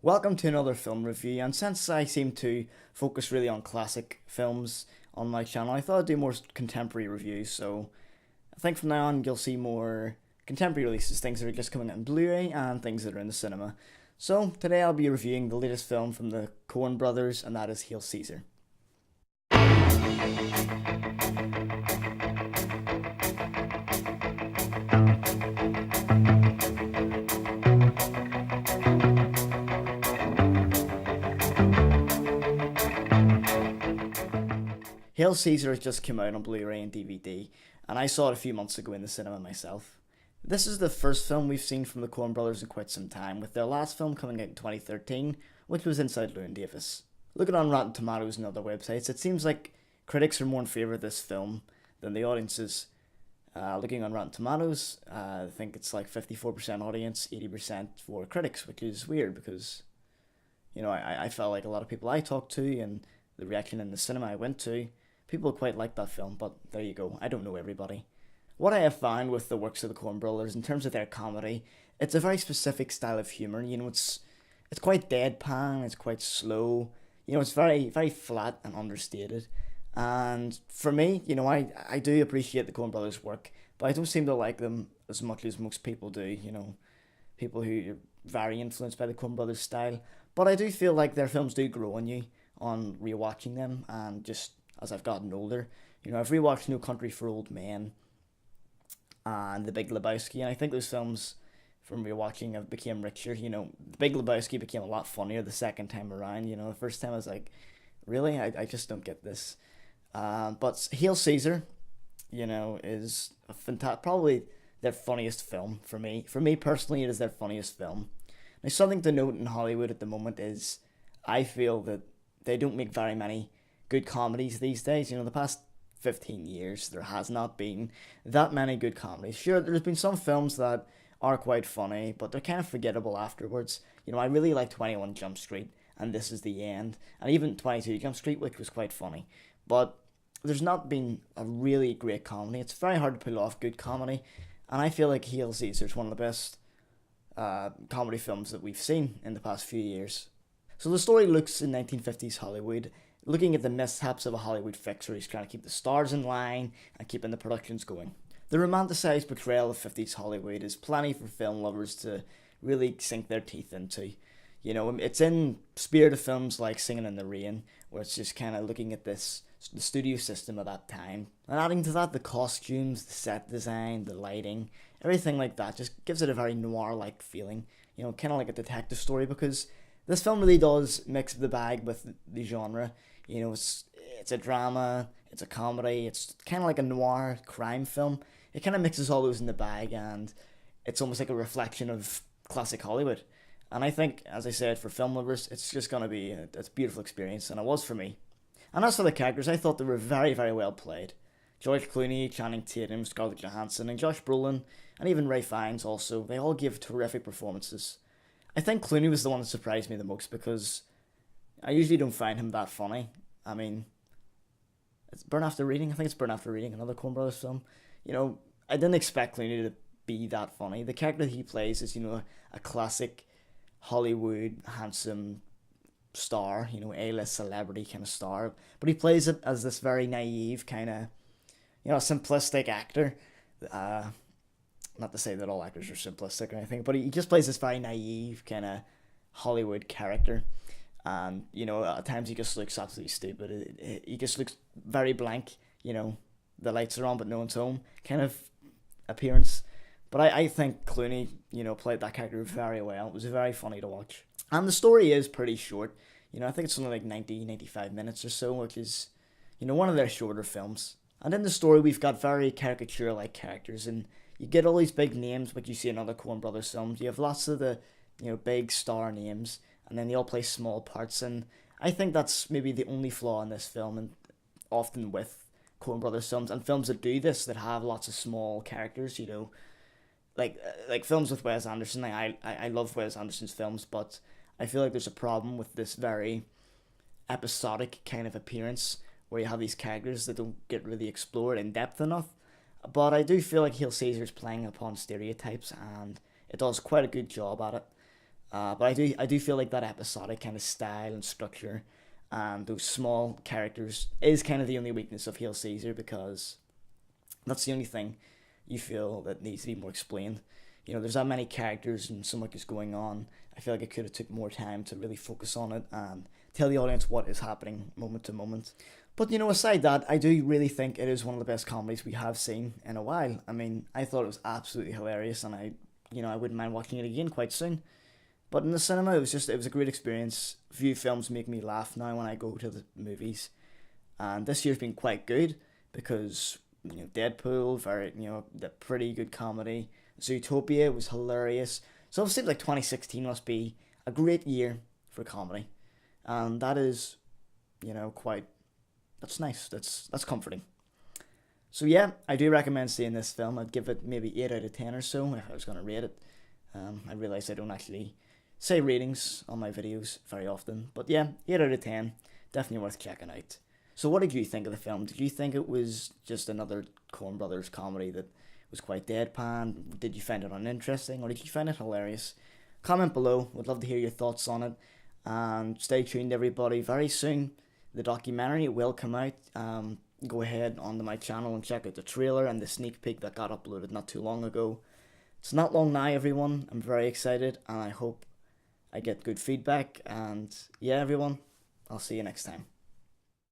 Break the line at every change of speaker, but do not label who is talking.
Welcome to another film review, and since I seem to focus really on classic films on my channel, I thought I'd do more contemporary reviews, so I think from now on you'll see more contemporary releases, things that are just coming out in Blu-ray and things that are in the cinema. So today I'll be reviewing the latest film from the Coen brothers, and that is Hail Caesar. Hail Caesar has just come out on Blu-ray and DVD, and I saw it a few months ago in the cinema myself. This is the first film we've seen from the Coen brothers in quite some time, with their last film coming out in 2013, which was Inside Llewyn Davis. Looking on Rotten Tomatoes and other websites, it seems like critics are more in favour of this film than the audiences. Looking on Rotten Tomatoes, I think it's like 54% audience, 80% for critics, which is weird because, I felt like a lot of people I talked to and the reaction in the cinema I went to, people quite liked that film, but there you go, I don't know everybody. What I have found with the works of the Coen brothers, in terms of their comedy, it's a very specific style of humour. It's quite deadpan, it's quite slow, it's very, very flat and understated. And for me, I do appreciate the Coen brothers' work, but I don't seem to like them as much as most people do, people who are very influenced by the Coen brothers' style. But I do feel like their films do grow on you on rewatching them, and just as I've gotten older, I've rewatched No Country for Old Men and The Big Lebowski, and I think those films from rewatching have become richer. The Big Lebowski became a lot funnier the second time around. The first time I was like, really, I just don't get this. But Hail Caesar, is probably their funniest film for me. For me personally, it is their funniest film. Now, something to note in Hollywood at the moment is I feel that they don't make very many good comedies these days. The past 15 years, there has not been that many good comedies. Sure, there's been some films that are quite funny, but they're kind of forgettable afterwards. I really like 21 Jump Street, and This Is the End, and even 22 Jump Street, which was quite funny. But there's not been a really great comedy. It's very hard to pull off good comedy, and I feel like Hail Caesar is one of the best comedy films that we've seen in the past few years. So the story looks in 1950s Hollywood, looking at the mishaps of a Hollywood fixer who's trying to keep the stars in line and keeping the productions going. The romanticised portrayal of 50s Hollywood is plenty for film lovers to really sink their teeth into. It's in spirit of films like Singing in the Rain, where it's just kind of looking at the studio system at that time. And adding to that, the costumes, the set design, the lighting, everything like that just gives it a very noir-like feeling, kind of like a detective story, because this film really does mix the bag with the genre. It's a drama, it's a comedy, it's kind of like a noir crime film. It kind of mixes all those in the bag, and it's almost like a reflection of classic Hollywood. And I think, as I said, for film lovers, it's just going to be a beautiful experience, and it was for me. And as for the characters, I thought they were very, very well played. George Clooney, Channing Tatum, Scarlett Johansson, and Josh Brolin, and even Ray Fiennes also, they all give terrific performances. I think Clooney was the one that surprised me the most, because I usually don't find him that funny. I mean, it's Burn After Reading. I think it's Burn After Reading, another Coen Brothers film. I didn't expect Clooney to be that funny. The character that he plays is, a classic Hollywood handsome star, A-list celebrity kind of star. But he plays it as this very naive kind of, simplistic actor. Not to say that all actors are simplistic or anything, but he just plays this very naive kind of Hollywood character. And, at times he just looks absolutely stupid. He just looks very blank, the lights are on but no one's home kind of appearance. But I think Clooney, played that character very well. It was very funny to watch. And the story is pretty short. I think it's only like 95 minutes or so, which is, one of their shorter films. And in the story, we've got very caricature-like characters, and you get all these big names, which you see in other Coen Brothers films. You have lots of the, big star names, and then they all play small parts. And I think that's maybe the only flaw in this film, and often with Coen Brothers films, and films that do this, that have lots of small characters, like films with Wes Anderson. I love Wes Anderson's films, but I feel like there's a problem with this very episodic kind of appearance, where you have these characters that don't get really explored in depth enough. But I do feel like Hail Caesar is playing upon stereotypes, and it does quite a good job at it. But I do feel like that episodic kind of style and structure and those small characters is kind of the only weakness of Hail Caesar, because that's the only thing you feel that needs to be more explained. There's that many characters and so much is going on. I feel like it could have took more time to really focus on it and tell the audience what is happening moment to moment. But aside that, I do really think it is one of the best comedies we have seen in a while. I mean, I thought it was absolutely hilarious, and I wouldn't mind watching it again quite soon. But in the cinema, it was a great experience. Few films make me laugh now when I go to the movies, and this year's been quite good because Deadpool, very the pretty good comedy. Zootopia was hilarious. So it seems like 2016 must be a great year for comedy, and that is quite that's nice. That's comforting. So yeah, I do recommend seeing this film. I'd give it maybe 8 out of 10 or so if I was gonna rate it. I realize I don't actually say ratings on my videos very often, but yeah, 8 out of 10, definitely worth checking out. So what did you think of the film? Did you think it was just another Coen Brothers comedy that was quite deadpan? Did you find it uninteresting, or did you find it hilarious? Comment below. Would love to hear your thoughts on it. And stay tuned, everybody. Very soon, the documentary will come out. Go ahead onto my channel and check out the trailer and the sneak peek that got uploaded not too long ago. It's not long now, everyone. I'm very excited, and I hope I get good feedback. And yeah, everyone, I'll see you next time.